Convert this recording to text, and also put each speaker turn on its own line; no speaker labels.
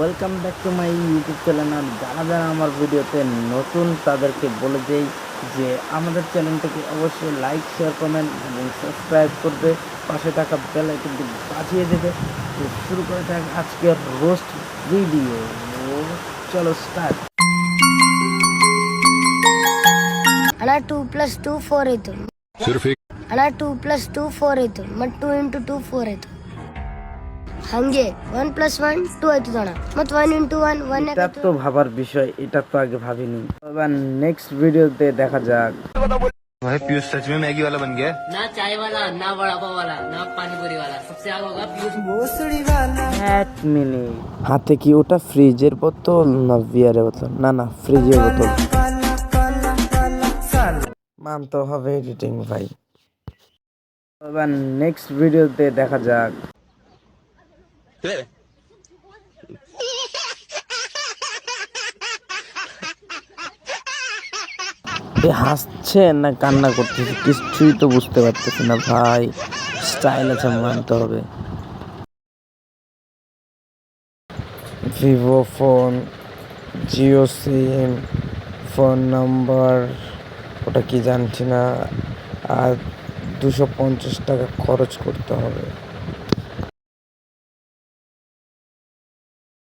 Welcome back to my YouTube channel. আর যারা যারা আমার ভিডিওতে নতুন তাদেরকে বলে দেই যে আমাদের চ্যানেলটাকে অবশ্যই লাইক, শেয়ার, কমেন্ট এবং সাবস্ক্রাইব করবে, পাশে থাকা বেল আইকনটি বাজিয়ে দেবে। তো শুরু করে থাক আজকের রোস্ট ভিডিও। চলো স্টার্ট।
అలా 2 + 2 4 అవుతుంది. అలా 2 + 2 4 అవుతుంది. మరి 2 × 2 4 అవుతుంది. ಹಂಗೆ 1 + 1 2 ಆಯ್ತದಣ್ಣ. ಮತ್ತೆ 1 × 1 1
এটা তো ভাবার বিষয়, এটা তো আগে ভাবিনি। এবার নেক্সট ভিডিওতে দেখা যাক।
भाई पीयूष सच में मैगी वाला बन गया है?
ना चाय वाला, ना वड़ा पाव वाला, ना पानी पूरी वाला, सबसे आगे होगा पीयूष।
এক মিনিট, হাতে কি ওটা ফ্রিজের বোতল না বিয়ারের বোতল? না না, ফ্রিজের বোতল। মানতে হবে এডিটিং ভাই। এবার নেক্সট ভিডিওতে দেখা যাক। হাসছে না কান্না করতেছে কিছুই তো বুঝতে পারতেছি না ভাই। স্টাইল আছে, মানতে হবে। ভিভো ফোন, জিও সিম, ফোন নাম্বার ওটা কি জানছি না, আর 250 টাকা খরচ করতে হবে।